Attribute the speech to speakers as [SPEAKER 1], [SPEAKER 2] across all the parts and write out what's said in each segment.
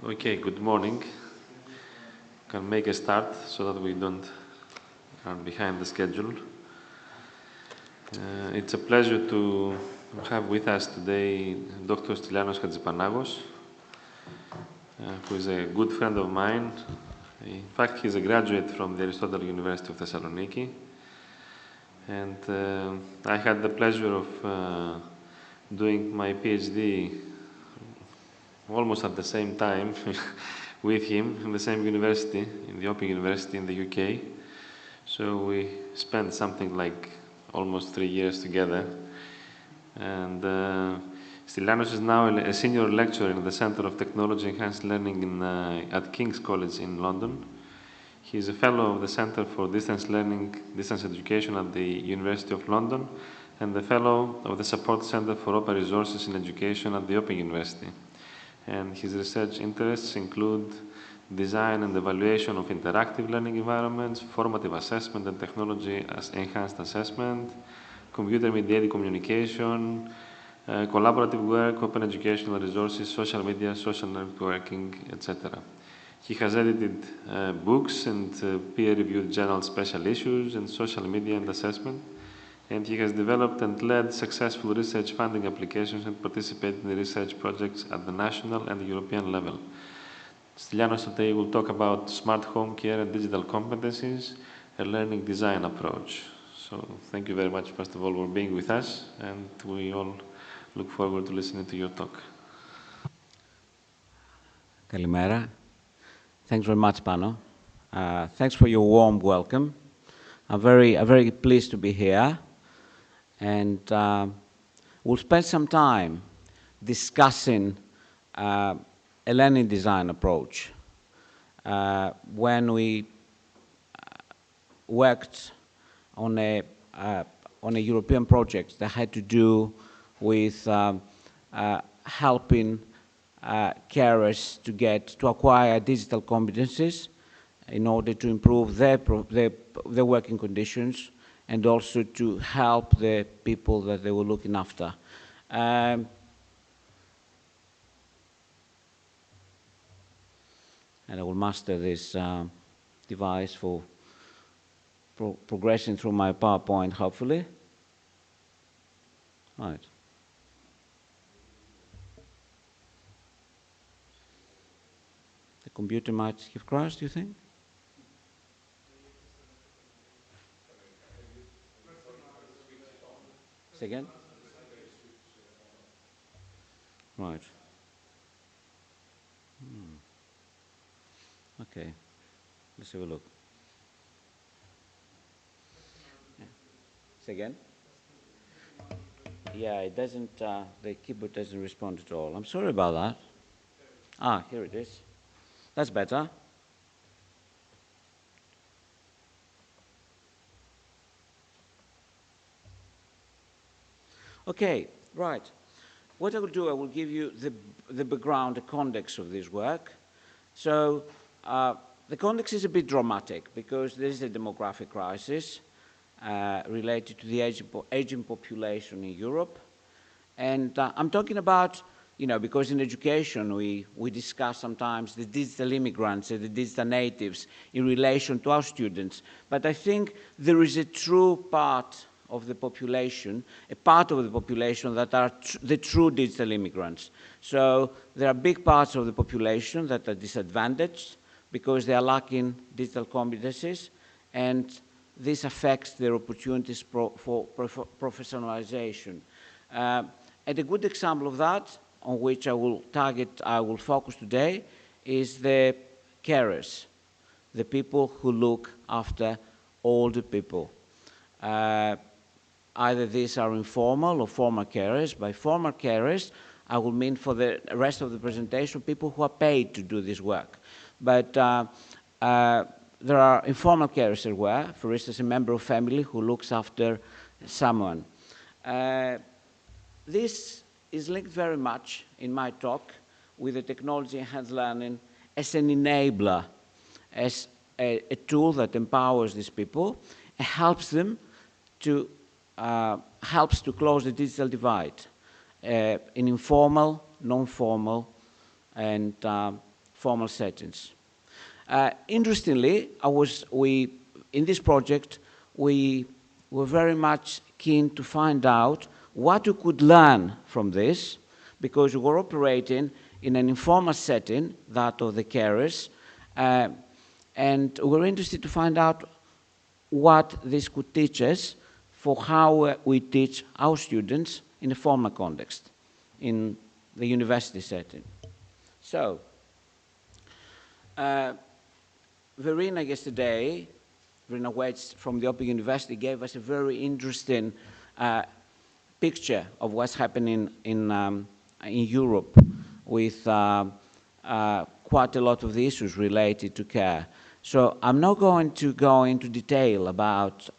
[SPEAKER 1] Okay, good morning. Can make a start so that we don't run behind the schedule. It's a pleasure to have with us today Dr. Stylianos Hatzipanagos, who is a good friend of mine. In fact, he's a graduate from the Aristotle University of Thessaloniki. And I had the pleasure of doing my PhD almost at the same time with him in the same university, in the Open University in the UK. So we spent something like almost 3 years together. And Stylianos is now a senior lecturer in the Center of Technology Enhanced Learning at King's College in London. He is a fellow of the Center for Distance Learning, Distance Education at the University of London, and the fellow of the Support Center for Open Resources in Education at the Open University. And his research interests include design and evaluation of interactive learning environments, formative assessment and technology as enhanced assessment, computer-mediated communication, collaborative work, open educational resources, social media, social networking, etc. He has edited books and peer-reviewed journal special issues in social media and assessment, and he has developed and led successful research funding applications and participated in research projects at the national and European level. Stylianos today will talk about smart home care and digital competencies, a learning design approach. So thank you very much, first of all, for being with us, and we all look forward to listening to your talk.
[SPEAKER 2] Kalimera. Thanks very much, Pano. Thanks for your warm welcome. I'm very pleased to be here, and we'll spend some time discussing a learning design approach. When we worked on a European project that had to do with helping carers to acquire digital competencies in order to improve their working conditions and also to help the people that they were looking after. And I will master this device for progressing through my PowerPoint, hopefully. Right. The computer might have crashed, do you think? Say again? Right. Okay. Let's have a look. Yeah. Say again? Yeah, it doesn't, the keyboard doesn't respond at all. I'm sorry about that. Ah, here it is. That's better. Okay, right. What I will do, I will give you the background, the context of this work. So the context is a bit dramatic because there is a demographic crisis related to the aging population in Europe. And I'm talking about, because in education we discuss sometimes the digital immigrants and the digital natives in relation to our students. But I think there is a true part of the population, a part of the population that are the true digital immigrants. So there are big parts of the population that are disadvantaged because they are lacking digital competencies, and this affects their opportunities for professionalization. And a good example of that, on which I will focus today, is the carers, the people who look after older people. Either these are informal or formal carers. By formal carers, I will mean for the rest of the presentation people who are paid to do this work. But there are informal carers as well, for instance, a member of family who looks after someone. This is linked very much in my talk with the technology enhanced learning as an enabler, as a tool that empowers these people and helps them to close the digital divide in informal, non-formal, and formal settings. Interestingly, in this project, we were very much keen to find out what we could learn from this, because we were operating in an informal setting, that of the carers, and we were interested to find out what this could teach us for how we teach our students in a formal context, in the university setting. So, Verena yesterday, Verena Waits from the Open University, gave us a very interesting picture of what's happening in Europe with quite a lot of the issues related to care. So I'm not going to go into detail about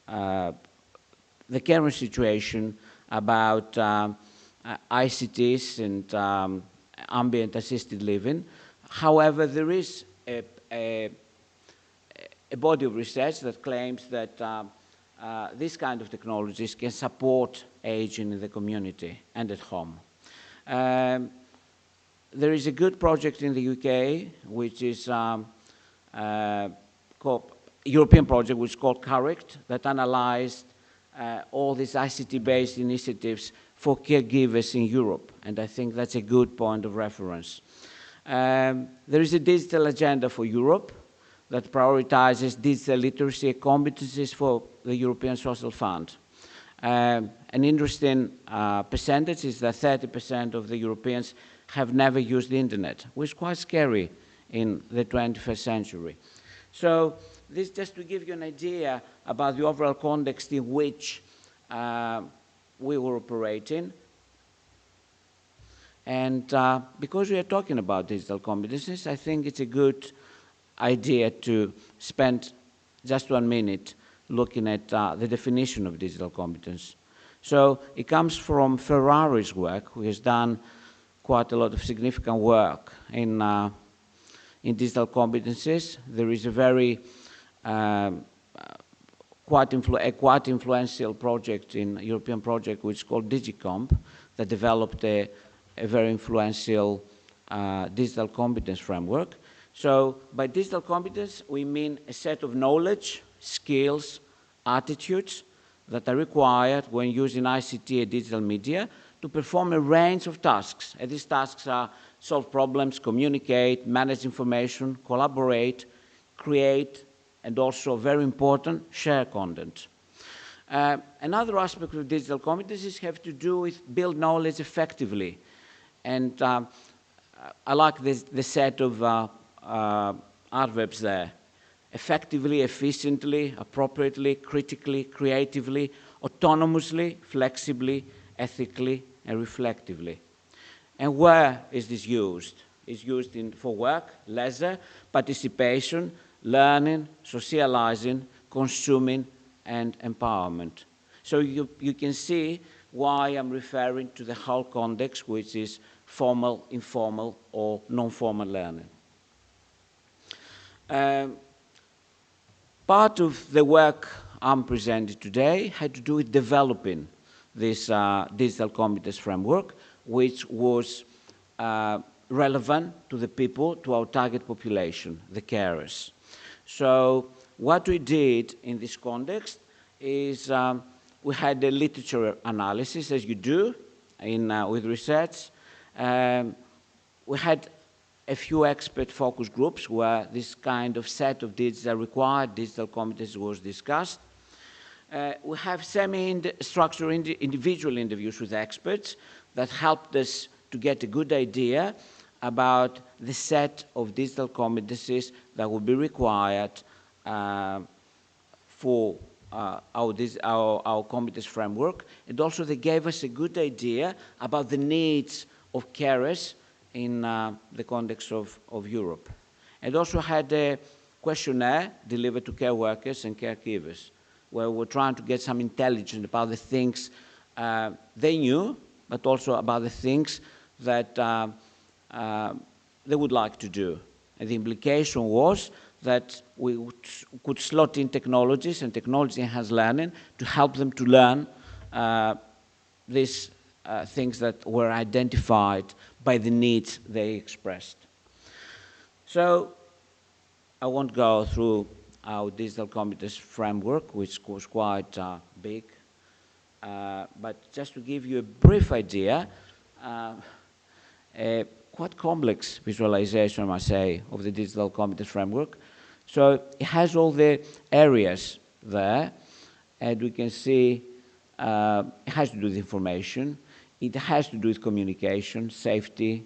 [SPEAKER 2] the current situation, about ICTs and ambient assisted living. However, there is a body of research that claims that these kind of technologies can support aging in the community and at home. There is a good project in the UK, which is called European project, which is called Correct, that analyzed all these ICT-based initiatives for caregivers in Europe, and I think that's a good point of reference. There is a digital agenda for Europe that prioritizes digital literacy and competencies for the European Social Fund. An interesting percentage is that 30% of the Europeans have never used the internet, which is quite scary in the 21st century. So this just to give you an idea about the overall context in which we were operating. And because we are talking about digital competencies, I think it's a good idea to spend just 1 minute looking at the definition of digital competence. So it comes from Ferrari's work, who has done quite a lot of significant work in digital competencies. There is a very quite influential project in European project which is called DigiComp, that developed a very influential digital competence framework. So by digital competence, we mean a set of knowledge, skills, attitudes that are required when using ICT and digital media to perform a range of tasks. And these tasks are solve problems, communicate, manage information, collaborate, create, and also, very important, share content. Another aspect of digital competencies have to do with build knowledge effectively. And I like the set of adverbs there. Effectively, efficiently, appropriately, critically, creatively, autonomously, flexibly, ethically, and reflectively. And where is this used? It's used for work, leisure, participation, learning, socializing, consuming, and empowerment. So you can see why I'm referring to the whole context, which is formal, informal, or non-formal learning. Part of the work I'm presenting today had to do with developing this digital competence framework, which was relevant to the people, to our target population, the carers. So what we did in this context is we had a literature analysis, as you do with research. We had a few expert focus groups where this kind of set of required digital competencies was discussed. We have semi-structured individual interviews with experts that helped us to get a good idea about the set of digital competencies that will be required for our competence framework. And also they gave us a good idea about the needs of carers in the context of Europe. And also had a questionnaire delivered to care workers and caregivers, where we're trying to get some intelligence about the things they knew, but also about the things that they would like to do. And the implication was that we could slot in technologies and technology-enhanced learning to help them to learn these things that were identified by the needs they expressed. So I won't go through our digital competence framework, which was quite big, but just to give you a brief idea, a quite complex visualization, I must say, of the digital competence framework. So it has all the areas there, and we can see it has to do with information, it has to do with communication, safety,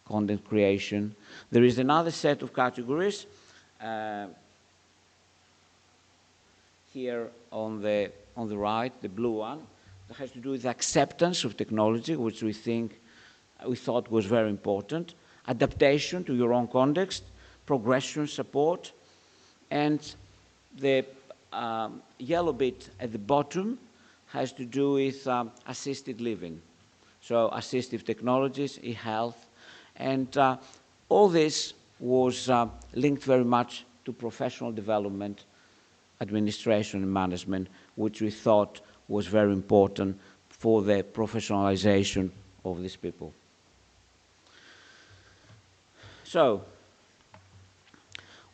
[SPEAKER 2] content creation. There is another set of categories here on the right, the blue one, that has to do with acceptance of technology, which we thought was very important, adaptation to your own context, progression support, and the yellow bit at the bottom has to do with assisted living. So assistive technologies, e-health, and all this was linked very much to professional development, administration and management, which we thought was very important for the professionalization of these people. So,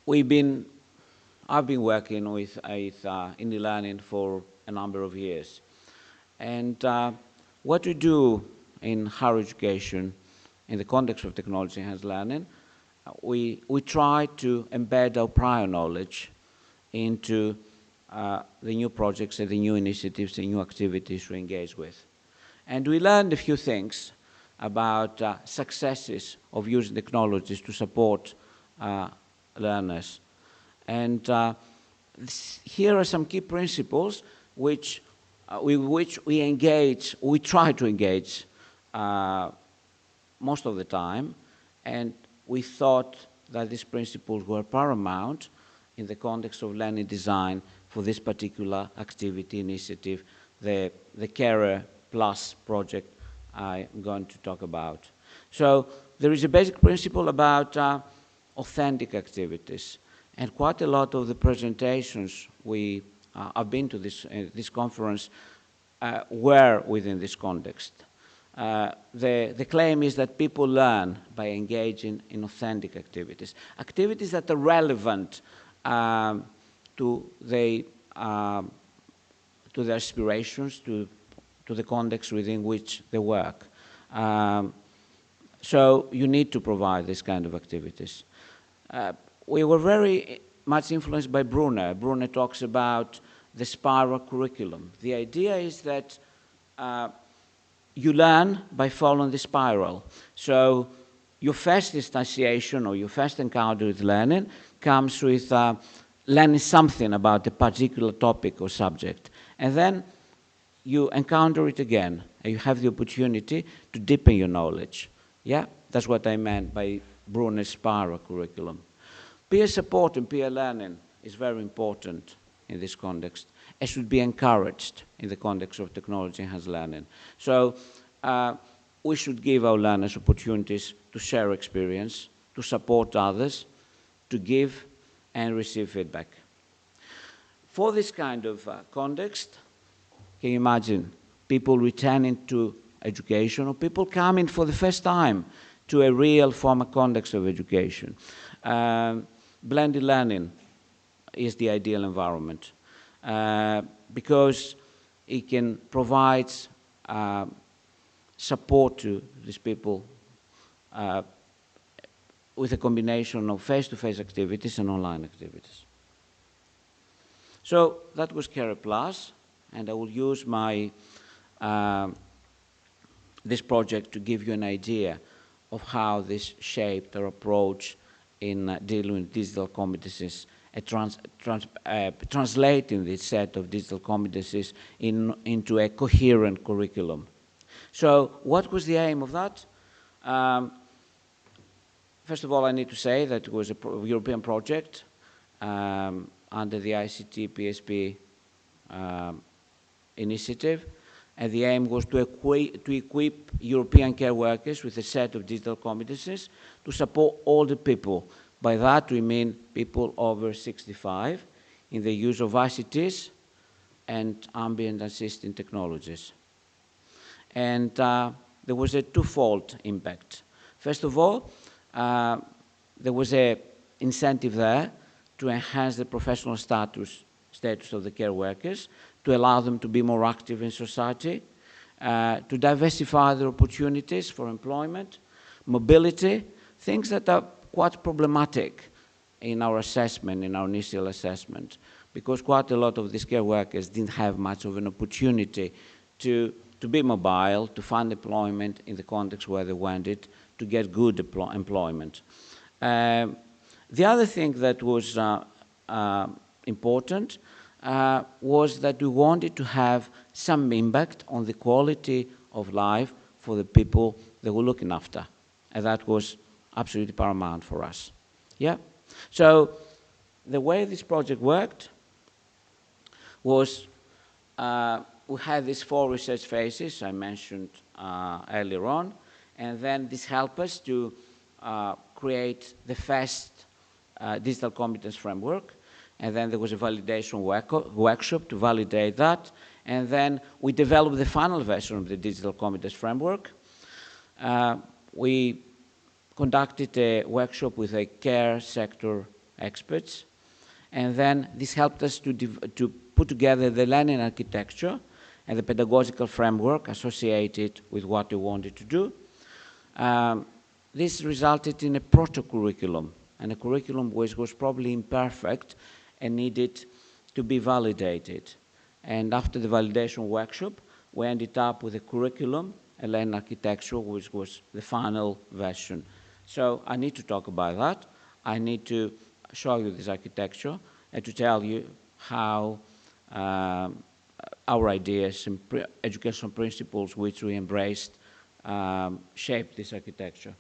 [SPEAKER 2] I've been working with in e-learning for a number of years. And what we do in higher education, in the context of technology-enhanced learning, we try to embed our prior knowledge into the new projects and the new initiatives and new activities we engage with. And we learned a few things about successes of using technologies to support learners. And here are some key principles with which we try to engage most of the time, and we thought that these principles were paramount in the context of learning design for this particular activity initiative, the Carer Plus project I'm going to talk about. So there is a basic principle about authentic activities, and quite a lot of the presentations I've been to this conference were within this context. The claim is that people learn by engaging in authentic activities, activities that are relevant to their aspirations, to the context within which they work. So you need to provide this kind of activities. We were very much influenced by Brunner. Brunner talks about the spiral curriculum. The idea is that you learn by following the spiral. So your first instantiation or your first encounter with learning comes with learning something about a particular topic or subject. And then you encounter it again, and you have the opportunity to deepen your knowledge. Yeah, that's what I meant by Brunner's spiral curriculum. Peer support and peer learning is very important in this context. It should be encouraged in the context of technology-enhanced learning. So we should give our learners opportunities to share experience, to support others, to give and receive feedback. For this kind of context, can you imagine people returning to education or people coming for the first time to a real formal context of education? Blended learning is the ideal environment because it can provide support to these people with a combination of face-to-face activities and online activities. So that was Carer Plus, and I will use this project to give you an idea of how this shaped our approach in dealing with digital competencies, translating this set of digital competencies into a coherent curriculum. So what was the aim of that? First of all, I need to say that it was a European project under the ICT PSP initiative, and the aim was to equip European care workers with a set of digital competencies to support older people. By that we mean people over 65 in the use of ICTs and ambient assisting technologies. And there was a twofold impact. First of all, there was an incentive there to enhance the professional status of the care workers, to allow them to be more active in society, to diversify their opportunities for employment, mobility, things that are quite problematic in our assessment, in our initial assessment, because quite a lot of these care workers didn't have much of an opportunity to be mobile, to find employment in the context where they wanted, to get good employment. The other thing that was important was that we wanted to have some impact on the quality of life for the people they were looking after. And that was absolutely paramount for us. Yeah? So the way this project worked was we had these 4 research phases I mentioned earlier on, and then this helped us to create the first digital competence framework, and then there was a validation workshop to validate that, and then we developed the final version of the digital competence framework. We conducted a workshop with a care sector experts, and then this helped us to put together the learning architecture and the pedagogical framework associated with what we wanted to do. This resulted in a proto-curriculum, and a curriculum which was probably imperfect and needed to be validated. And after the validation workshop, we ended up with a curriculum, a learning architecture, which was the final version. So I need to talk about that. I need to show you this architecture and to tell you how our ideas and educational principles which we embraced shaped this architecture.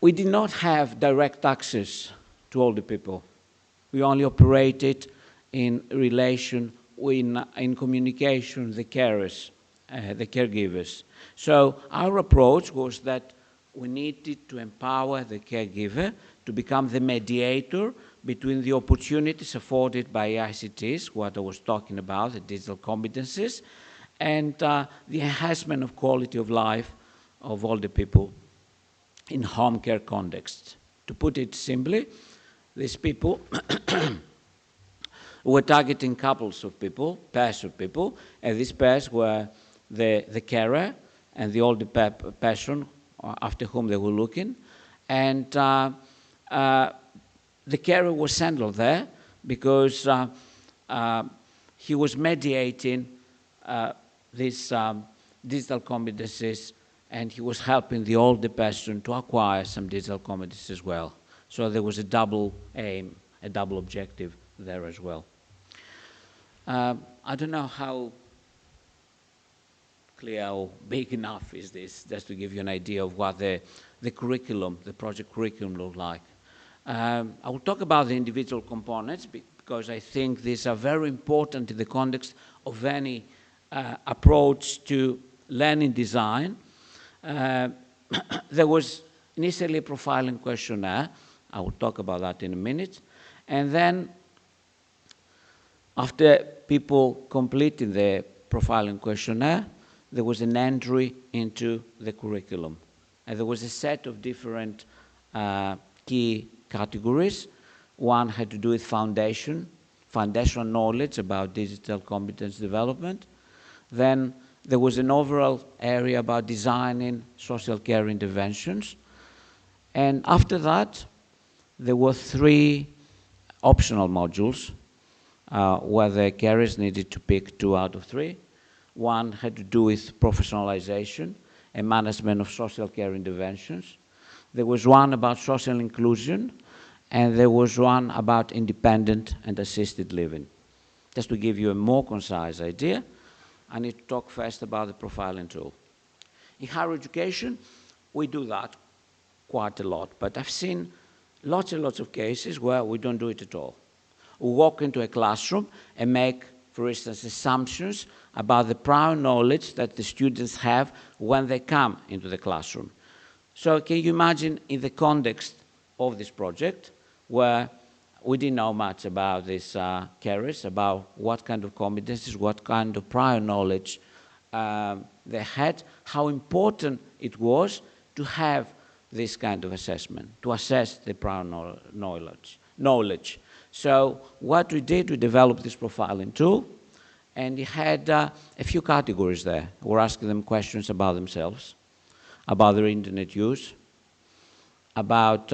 [SPEAKER 2] We did not have direct access to all the people. We only operated in relation, in communication, the carers, the caregivers. So our approach was that we needed to empower the caregiver to become the mediator between the opportunities afforded by ICTs, what I was talking about, the digital competences, and the enhancement of quality of life of all the people in home care context. To put it simply, these people were targeting couples of people, pairs of people, and these pairs were the carer and the older person after whom they were looking. And the carer was central there because he was mediating these digital competencies, and he was helping the older person to acquire some digital competencies as well. So there was a double aim, a double objective there as well. I don't know how clear or big enough is this, just to give you an idea of what the curriculum, the project curriculum looked like. I will talk about the individual components because I think these are very important in the context of any approach to learning design. There was initially a profiling questionnaire. I will talk about that in a minute. And then after people completing the profiling questionnaire, there was an entry into the curriculum. And there was a set of different key categories. One had to do with foundational knowledge about digital competence development. Then there was an overall area about designing social care interventions. And after that, there were 3 optional modules where the carers needed to pick 2 out of 3. One had to do with professionalization and management of social care interventions. There was one about social inclusion, and there was one about independent and assisted living. Just to give you a more concise idea, I need to talk first about the profiling tool. In higher education, we do that quite a lot, but I've seen lots and lots of cases where we don't do it at all. We walk into a classroom and make, for instance, assumptions about the prior knowledge that the students have when they come into the classroom. So can you imagine in the context of this project where we didn't know much about these carers, about what kind of competencies, what kind of prior knowledge they had, how important it was to have this kind of assessment, to assess the prior knowledge. So what we did, we developed this profiling tool, and it had a few categories there. We're asking them questions about themselves, about their internet use, about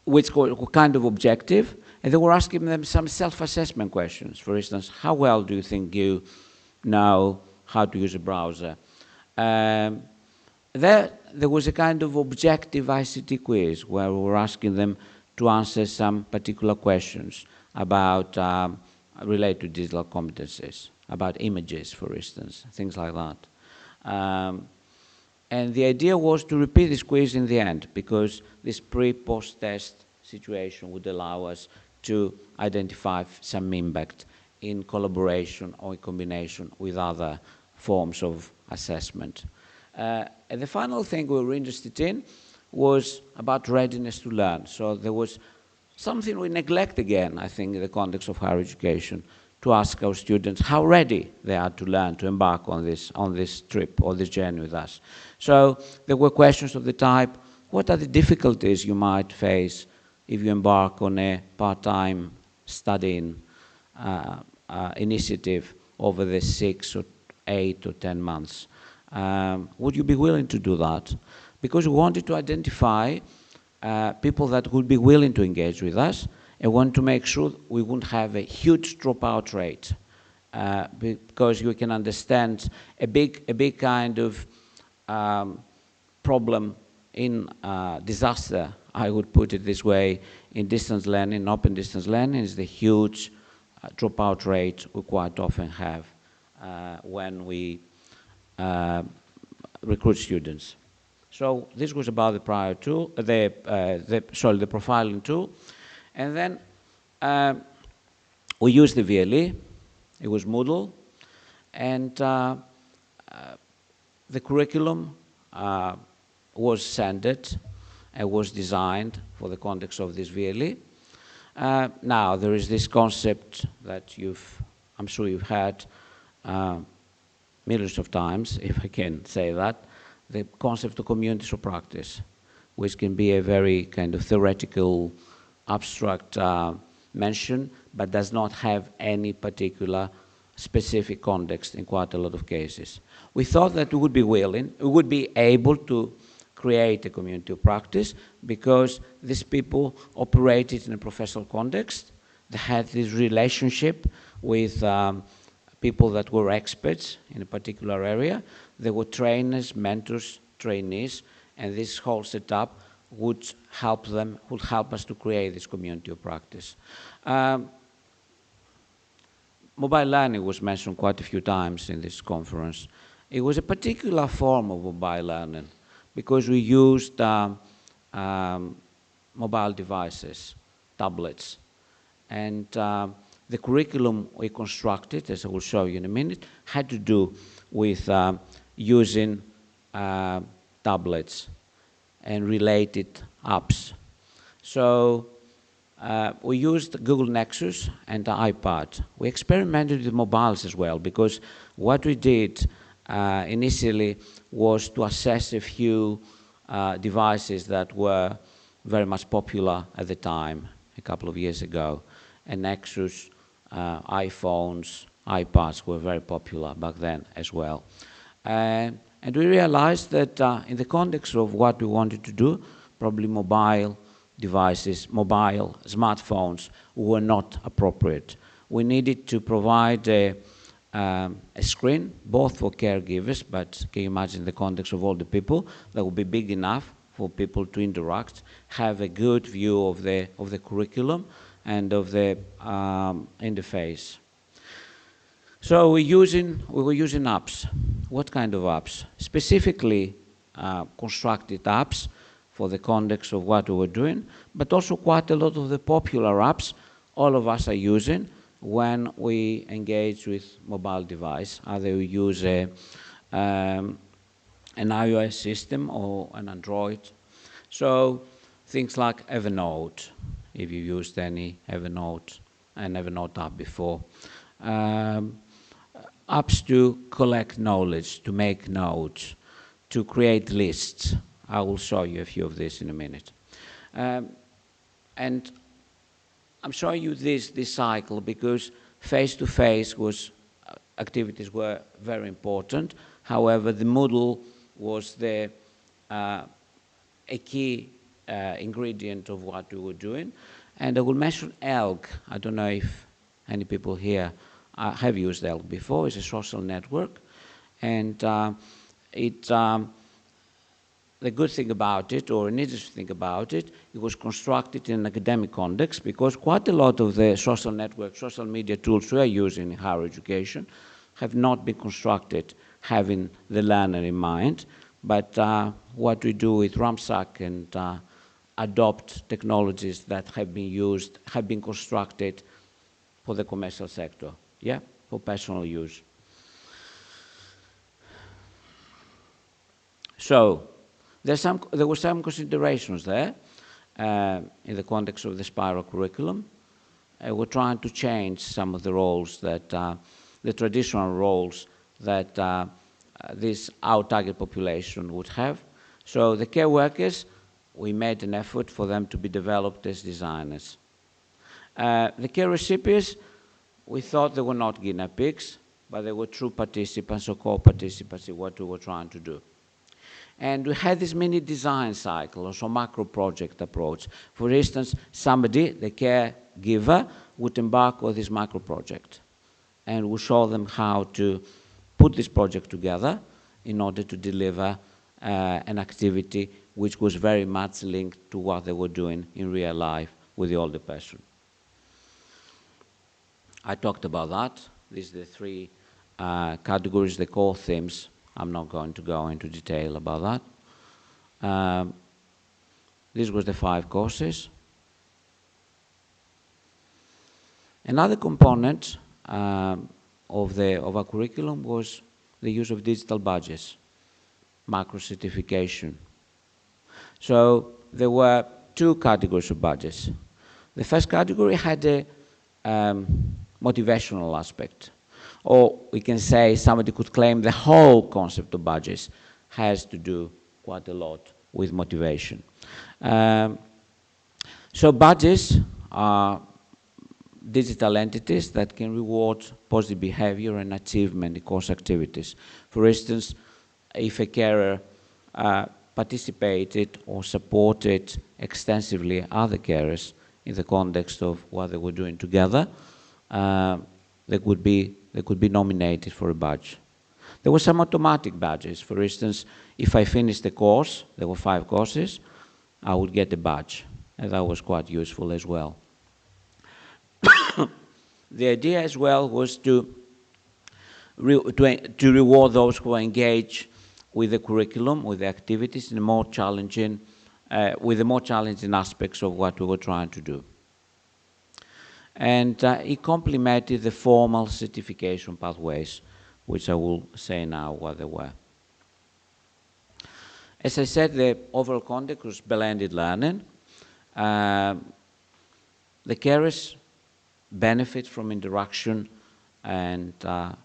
[SPEAKER 2] which kind of objective, and then we're asking them some self-assessment questions. For instance, how well do you think you know how to use a browser? There was a kind of objective ICT quiz where we were asking them to answer some particular questions about related to digital competences, about images, for instance, things like that. And the idea was to repeat this quiz in the end, because this pre-post-test situation would allow us to identify some impact in collaboration or in combination with other forms of assessment. And the final thing we were interested in was about readiness to learn. So there was something we neglect again, I think, in the context of higher education, to ask our students how ready they are to learn, to embark on this trip or this journey with us. So there were questions of the type, what are the difficulties you might face if you embark on a part-time studying initiative over the 6 or 8 or 10 months? Would you be willing to do that? Because we wanted to identify people that would be willing to engage with us, and want to make sure we wouldn't have a huge dropout rate, because you can understand a big kind of problem in disaster, I would put it this way, in distance learning, open distance learning, is the huge dropout rate we quite often have when we recruit students. So this was about the prior tool, the profiling tool. And then we used the VLE, it was Moodle, and the curriculum was centered and was designed for the context of this VLE. Now, there is this concept that I'm sure you've had millions of times, if I can say that, the concept of communities of practice, which can be a very kind of theoretical, abstract mention, but does not have any particular specific context in quite a lot of cases. We thought that we would be able to create a community of practice because these people operated in a professional context. They had this relationship with people that were experts in a particular area. They were trainers, mentors, trainees, and this whole setup would help us to create this community of practice. Mobile learning was mentioned quite a few times in this conference. It was a particular form of mobile learning because we used mobile devices, tablets, and the curriculum we constructed, as I will show you in a minute, had to do with using tablets and related apps. So we used Google Nexus and the iPad. We experimented with mobiles as well, because what we did initially was to assess a few devices that were very much popular at the time, a couple of years ago. And Nexus, iPhones, iPads were very popular back then as well. And we realized that in the context of what we wanted to do, probably mobile devices, mobile smartphones were not appropriate. We needed to provide a screen, both for caregivers, but can you imagine the context of older people, that would be big enough for people to interact, have a good view of the curriculum and of the interface. So we were using apps. What kind of apps? Specifically constructed apps for the context of what we were doing, but also quite a lot of the popular apps all of us are using when we engage with mobile device. Either we use an iOS system or an Android. So things like Evernote, if you used any Evernote, an Evernote app before. apps to collect knowledge, to make notes, to create lists. I will show you a few of these in a minute. And I'm showing you this cycle because face-to-face activities were very important. However, the Moodle was a key ingredient of what we were doing. And I will mention ELG. I don't know if any people here have used ELG before. It's a social network. And the good thing about it, or an interesting thing about it, it was constructed in an academic context because quite a lot of the social network, social media tools we are using in higher education have not been constructed having the learner in mind. But what we do with RAMSAC and adopt technologies that have been constructed for the commercial sector, yeah, for personal use. So there were some considerations there in the context of the spiral curriculum. We're trying to change some of the roles that, the traditional roles that our target population would have. So the care workers, we made an effort for them to be developed as designers. The care recipients, we thought they were not guinea pigs, but they were true participants or co-participants in what we were trying to do. And we had this mini design cycle, also macro project approach. For instance, somebody, the caregiver, would embark on this macro project and would show them how to put this project together in order to deliver an activity which was very much linked to what they were doing in real life with the older person. I talked about that. These are the three categories, the core themes. I'm not going to go into detail about that. This was the 5 courses. Another component of our curriculum was the use of digital badges, macro certification. So there were 2 categories of badges. The first category had a motivational aspect. Or we can say somebody could claim the whole concept of badges has to do quite a lot with motivation. So badges are digital entities that can reward positive behavior and achievement in course activities. For instance, if a carer participated or supported extensively other carers in the context of what they were doing together, they could be nominated for a badge. There were some automatic badges. For instance, if I finished the course, there were 5 courses, I would get a badge, and that was quite useful as well. The idea as well was to reward those who engage with the curriculum, with the activities, in a more challenging, with the more challenging aspects of what we were trying to do. And it complemented the formal certification pathways, which I will say now what they were. As I said, the overall context was blended learning. The carers benefit from interaction and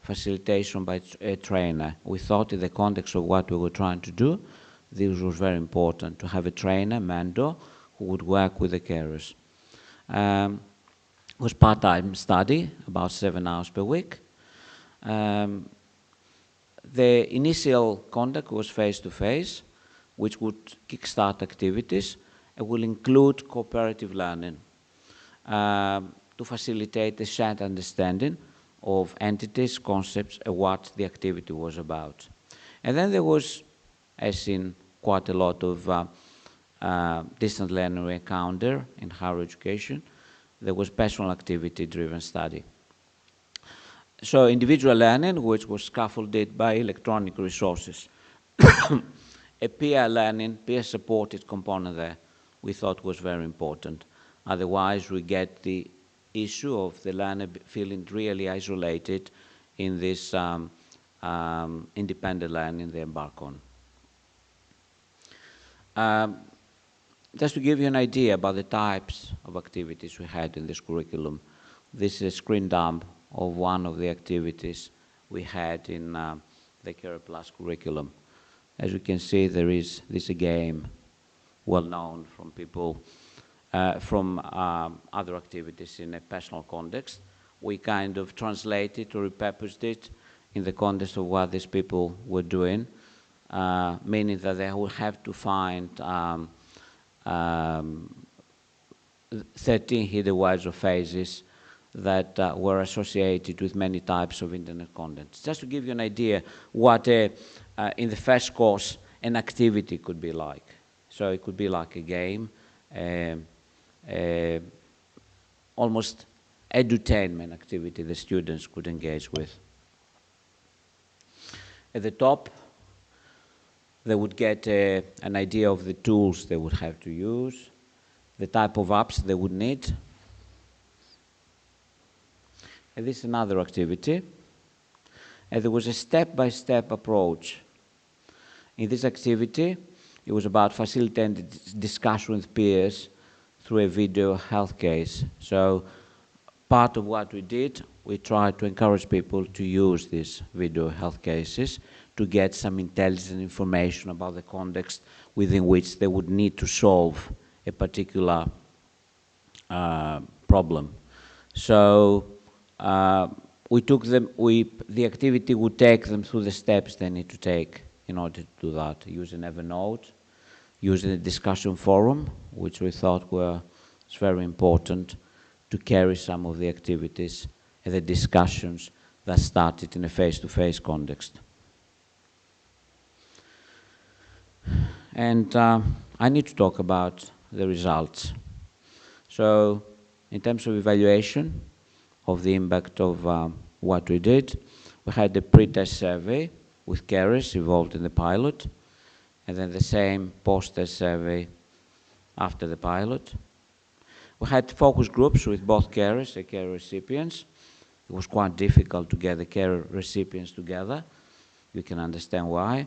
[SPEAKER 2] facilitation by a trainer. We thought in the context of what we were trying to do, this was very important, to have a trainer, mentor, who would work with the carers. It was part-time study, about 7 hours per week. The initial contact was face-to-face, which would kickstart activities and will include cooperative learning to facilitate a shared understanding of entities, concepts, and what the activity was about. And then there was, as in quite a lot of distance learning we encounter in higher education, there was personal activity-driven study. So individual learning, which was scaffolded by electronic resources. A peer learning, peer-supported component there, we thought was very important. Otherwise, we get the issue of the learner feeling really isolated in this independent learning they embark on. Just to give you an idea about the types of activities we had in this curriculum, this is a screen dump of one of the activities we had in the Care Plus curriculum. As you can see, there is this game well known from people from other activities in a personal context. We kind of translated or repurposed it in the context of what these people were doing, meaning that they would have to find 13 hidden words or phrases that were associated with many types of internet content. Just to give you an idea what, in the first course, an activity could be like. So it could be like a game, almost edutainment activity the students could engage with. At the top, they would get an idea of the tools they would have to use, the type of apps they would need. And this is another activity. And there was a step-by-step approach. In this activity, it was about facilitating discussion with peers through a video health case. So part of what we did, we tried to encourage people to use these video health cases to get some intelligent information about the context within which they would need to solve a particular problem. So we took them, the activity would take them through the steps they need to take in order to do that, using Evernote, using a discussion forum, which we thought was very important to carry some of the activities and the discussions that started in a face-to-face context. And I need to talk about the results. So in terms of evaluation of the impact of what we did, we had a pre-test survey with carers involved in the pilot, and then the same post-test survey after the pilot. We had focus groups with both carers and care recipients. It was quite difficult to get the care recipients together. You can understand why.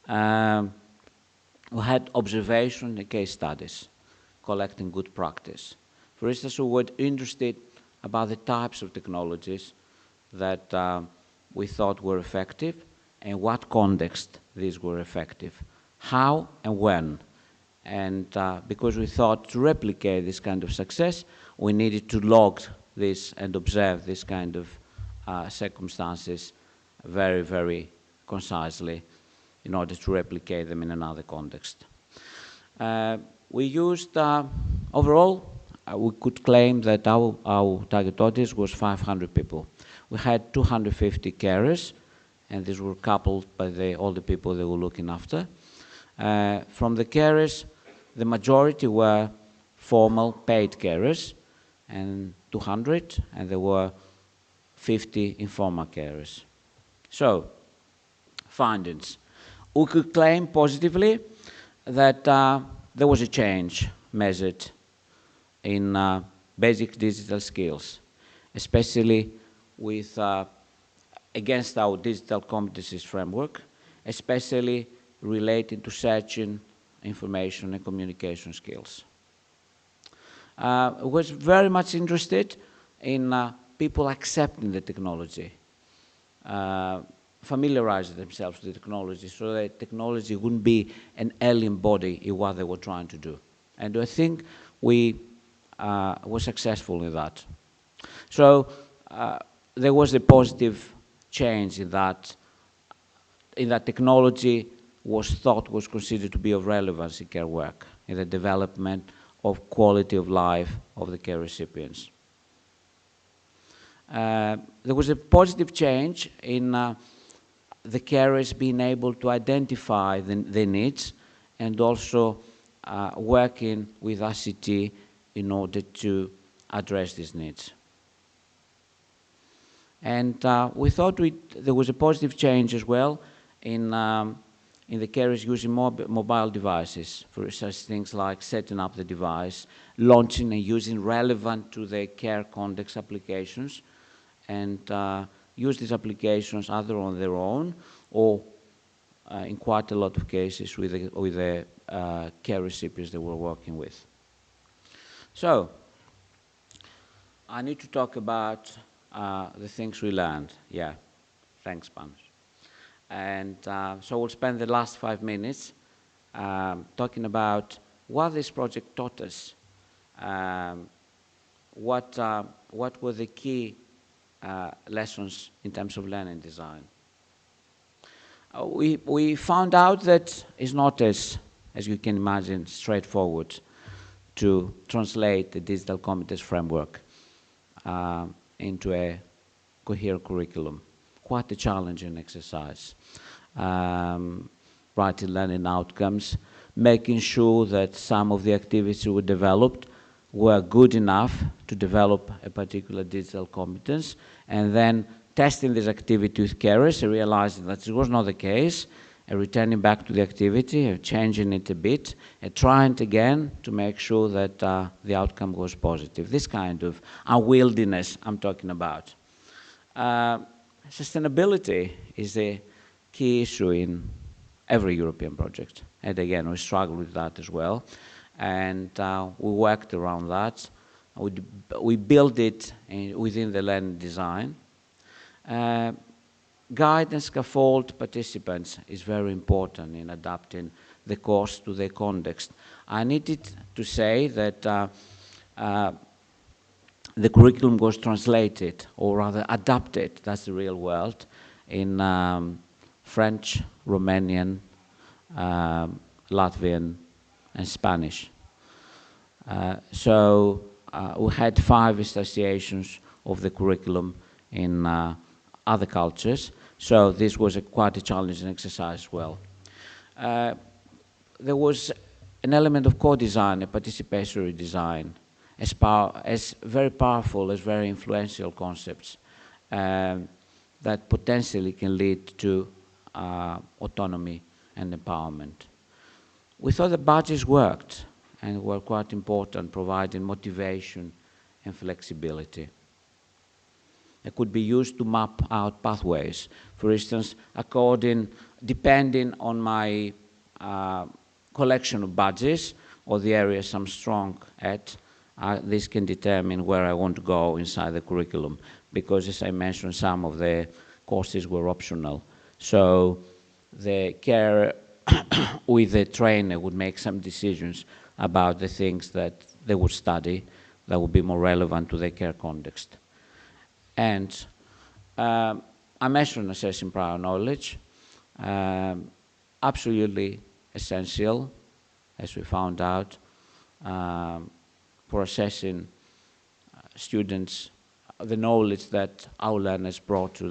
[SPEAKER 2] We had observation and case studies, collecting good practice. For instance, we were interested about the types of technologies that we thought were effective and what context these were effective, how and when. And because we thought to replicate this kind of success, we needed to log this and observe this kind of circumstances very, very concisely in order to replicate them in another context. We used, overall, we could claim that our target audience was 500 people. We had 250 carers, and these were coupled by all the people they were looking after. From the carers, the majority were formal paid carers, and 200, and there were 50 informal carers. So, findings. We could claim positively that there was a change measured in basic digital skills, especially with against our digital competencies framework, especially related to searching information and communication skills. Was very much interested in people accepting the technology, familiarizing themselves with the technology so that technology wouldn't be an alien body in what they were trying to do. And I think we were successful in that. So there was a positive change in that technology was considered to be of relevance in care work, in the development of quality of life of the care recipients. There was a positive change in the carers being able to identify their needs and also working with ICT in order to address these needs. And we thought there was a positive change as well in the carers using mobile devices for such things like setting up the device, launching and using relevant to their care context applications, and use these applications either on their own or in quite a lot of cases with the care recipients they were working with. So, I need to talk about the things we learned, yeah. thanks, Panos. And so we'll spend the last 5 minutes talking about what this project taught us, what were the key lessons in terms of learning design. We found out that it's not as you can imagine, straightforward to translate the digital competence framework into a coherent curriculum. Quite a challenging exercise. Writing learning outcomes, making sure that some of the activities we developed were good enough to develop a particular digital competence, and then testing this activity with carers and realizing that it was not the case, and returning back to the activity, and changing it a bit, and trying it again to make sure that the outcome was positive. This kind of unwieldiness I'm talking about. Sustainability is a key issue in every European project. And again, we struggle with that as well. And we worked around that. We built it within the learning design. Guide and scaffold participants is very important in adapting the course to the context. I needed to say that the curriculum was translated, or rather adapted, that's the real word, in French, Romanian, Latvian, and Spanish. So we had 5 associations of the curriculum in other cultures, so this was quite a challenging exercise as well. There was an element of co-design, a participatory design, as very powerful, as very influential concepts that potentially can lead to autonomy and empowerment. We thought the badges worked and were quite important, providing motivation and flexibility. It could be used to map out pathways. For instance, depending on my collection of badges or the areas I'm strong at, this can determine where I want to go inside the curriculum, because as I mentioned, some of the courses were optional. So the care with the trainer would make some decisions about the things that they would study that would be more relevant to their care context. And I mentioned assessing prior knowledge, absolutely essential, as we found out, for assessing students the knowledge that our learners brought to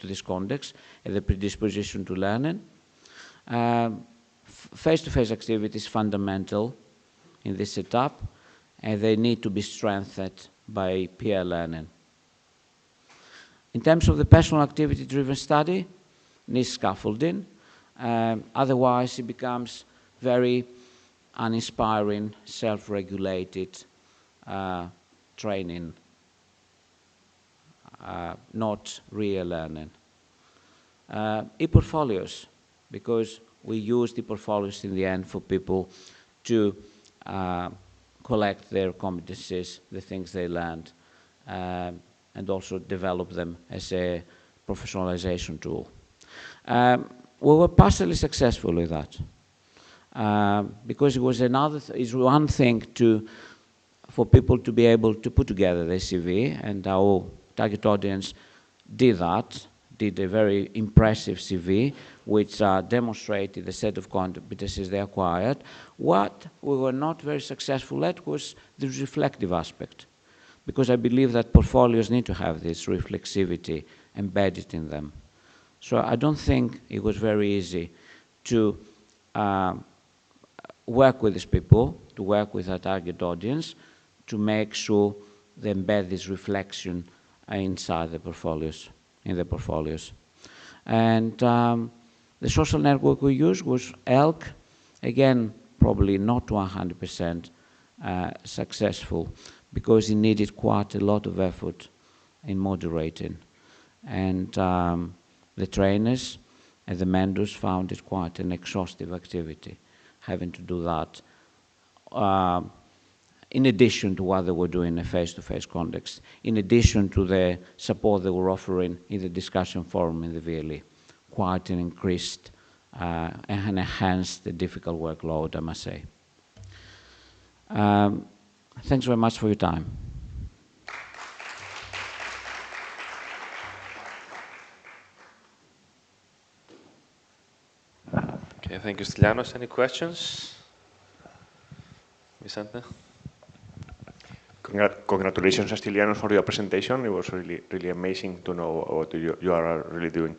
[SPEAKER 2] this context and the predisposition to learning. Face-to-face activity is fundamental in this setup, and they need to be strengthened by peer learning. In terms of the personal activity-driven study, needs scaffolding. Otherwise, it becomes very uninspiring, self-regulated training, not real learning. E-portfolios, because we use the portfolios in the end for people to collect their competencies, the things they learned, and also develop them as a professionalization tool. We were partially successful with that, because it was it's one thing for people to be able to put together their CV, and our target audience did a very impressive CV, which demonstrated the set of competencies they acquired. What we were not very successful at was the reflective aspect, because I believe that portfolios need to have this reflexivity embedded in them. So I don't think it was very easy to work with these people, to work with our target audience, to make sure they embed this reflection inside the portfolios, in the portfolios. And the social network we used was ELK, again, probably not 100% successful, because it needed quite a lot of effort in moderating. And the trainers and the mentors found it quite an exhaustive activity, having to do that in addition to what they were doing in a face-to-face context, in addition to the support they were offering in the discussion forum in the VLE. Quite an increased and enhanced the difficult workload, I must say. Thanks very much for your time.
[SPEAKER 1] Okay, thank you, Stylianos. Any questions? Vicente?
[SPEAKER 3] Congratulations, Stylianos, for your presentation. It was really amazing to know what you are really doing.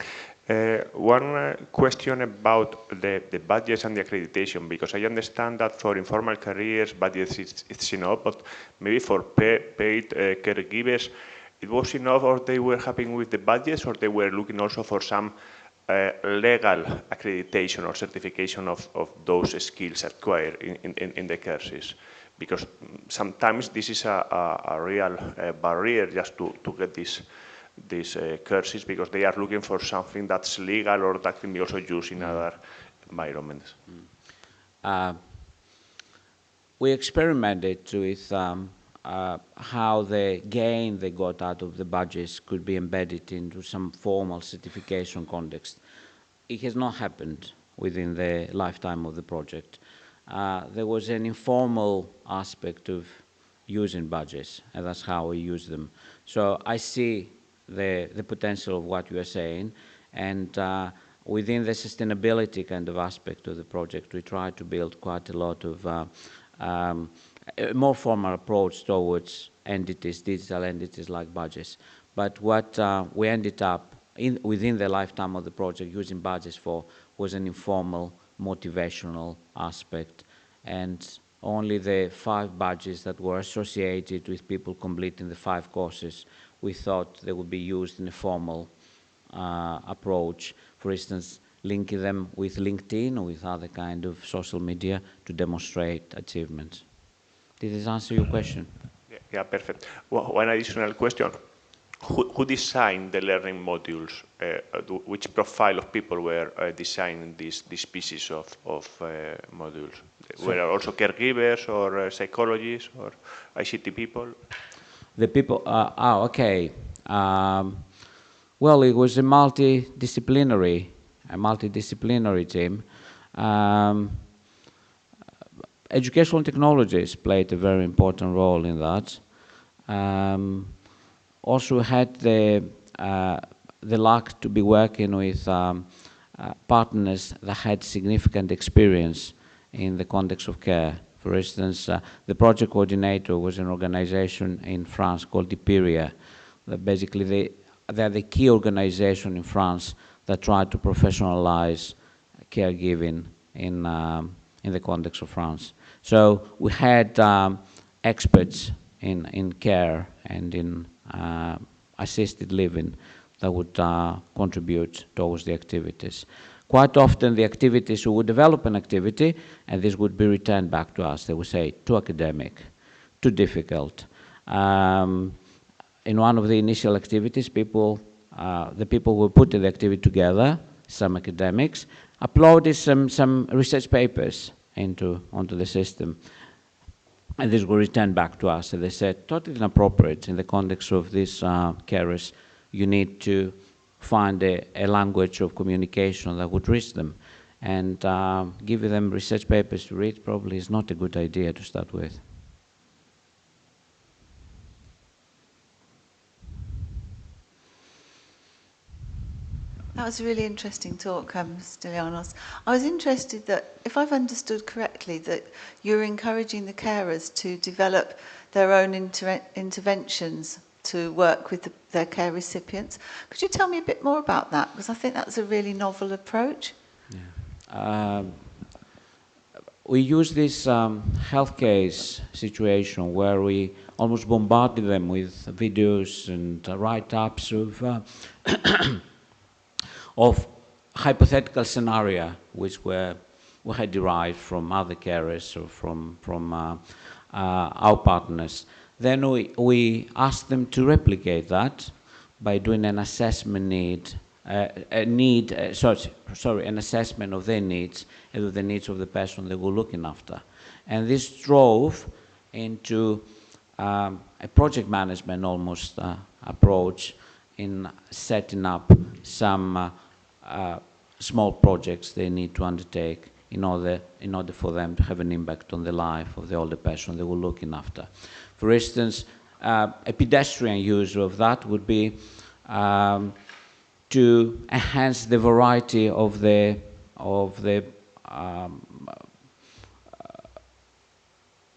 [SPEAKER 3] One question about the budgets and the accreditation, because I understand that for informal careers, budgets it's enough, but maybe for paid caregivers, it was enough, or they were happy with the budgets, or they were looking also for some legal accreditation or certification of those skills acquired in the courses. Because sometimes this is a real barrier just to get these courses, because they are looking for something that's legal or that can be also used in other environments.
[SPEAKER 2] We experimented with how the gain they got out of the budgets could be embedded into some formal certification context. It has not happened within the lifetime of the project. There was an informal aspect of using budgets, and that's how we use them. So I see the potential of what you are saying, and within the sustainability kind of aspect of the project, we try to build quite a lot of a more formal approach towards entities, digital entities like budgets. But what we ended up within the lifetime of the project using budgets for was an informal, motivational aspect, and only the 5 badges that were associated with people completing the 5 courses, we thought they would be used in a formal approach. For instance, linking them with LinkedIn or with other kind of social media to demonstrate achievements. Did this answer your question?
[SPEAKER 3] Yeah, perfect. Well, one additional question. Who designed the learning modules? Which profile of people were designing these pieces of modules? Were there also caregivers or psychologists or ICT people?
[SPEAKER 2] The people, okay. Well, it was a multidisciplinary team. Educational technologies played a very important role in that. Also had the luck to be working with partners that had significant experience in the context of care. For instance, the project coordinator was an organization in France called Iperia. Basically, they're the key organization in France that tried to professionalize caregiving in the context of France. So we had experts in care and in assisted living that would contribute towards the activities. Quite often the activities, we would develop an activity and this would be returned back to us. They would say, too academic, too difficult. In one of the initial activities, the people who put the activity together, some academics, uploaded some research papers onto the system. And these were returned back to us, and they said, totally inappropriate in the context of these carers. You need to find a language of communication that would reach them. And giving them research papers to read probably is not a good idea to start with.
[SPEAKER 4] That was a really interesting talk, Stylianos. I was interested that, if I've understood correctly, that you're encouraging the carers to develop their own interventions to work with their care recipients. Could you tell me a bit more about that? Because I think that's a really novel approach.
[SPEAKER 2] Yeah. We use this health case situation where we almost bombarded them with videos and write-ups of hypothetical scenario which we had derived from other carers or from our partners. Then we asked them to replicate that by doing an assessment an assessment of their needs and of the needs of the person they were looking after. And this drove into a project management almost approach in setting up some small projects they need to undertake in order for them to have an impact on the life of the older person they were looking after. For instance, a pedestrian use of that would be to enhance the variety of the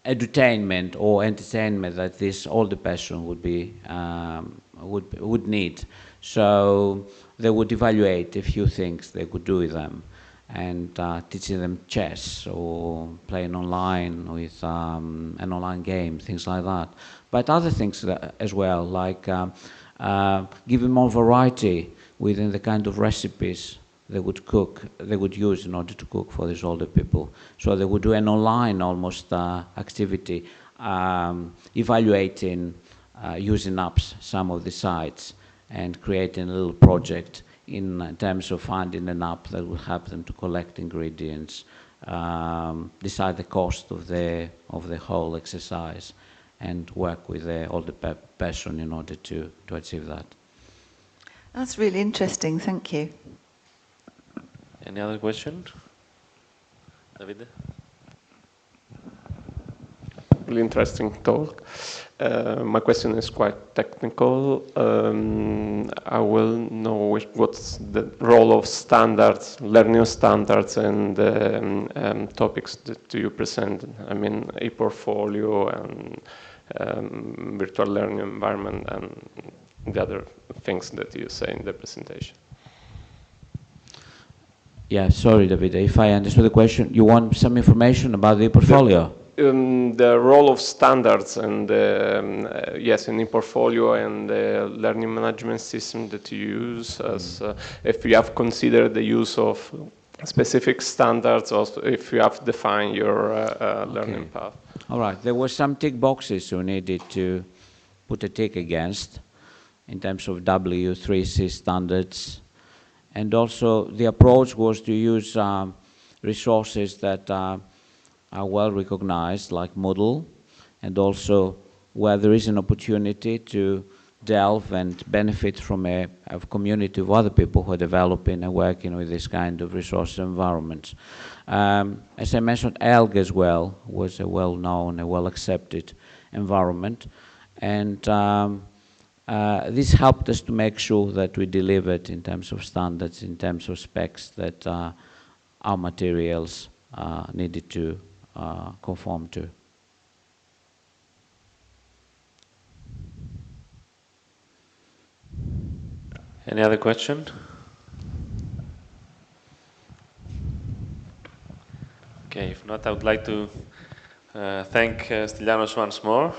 [SPEAKER 2] edutainment or entertainment that this older person would be would need. So they would evaluate a few things they could do with them, and teaching them chess or playing online with an online game, things like that. But other things as well, like giving more variety within the kind of recipes they would cook, they would use in order to cook for these older people. So they would do an online almost activity, evaluating, using up some of the sites and creating a little project in terms of finding an app that will help them to collect ingredients, decide the cost of the whole exercise, and work with the older person in order to achieve that.
[SPEAKER 4] That's really interesting, thank you.
[SPEAKER 1] Any other question? Davide?
[SPEAKER 5] Really interesting talk. My question is quite technical. I will know what's the role of standards, learning standards, and topics that you present. I mean, e-portfolio and virtual learning environment and the other things that you say in the presentation.
[SPEAKER 2] Yeah, sorry, David. If I understood the question, you want some information about the portfolio?
[SPEAKER 5] The role of standards and yes, in the portfolio and the learning management system that you use, as if you have considered the use of specific standards, or if you have defined your learning path.
[SPEAKER 2] All right. There were some tick boxes you needed to put a tick against in terms of W3C standards. And also, the approach was to use resources that are well recognized, like Moodle, and also where there is an opportunity to delve and benefit from a community of other people who are developing and working with this kind of resource environments. As I mentioned, ELG as well was a well-known, a well-accepted environment, and this helped us to make sure that we delivered in terms of standards, in terms of specs that our materials needed to conform to.
[SPEAKER 1] Any other question? Okay, if not, I would like to thank Stylianos once more.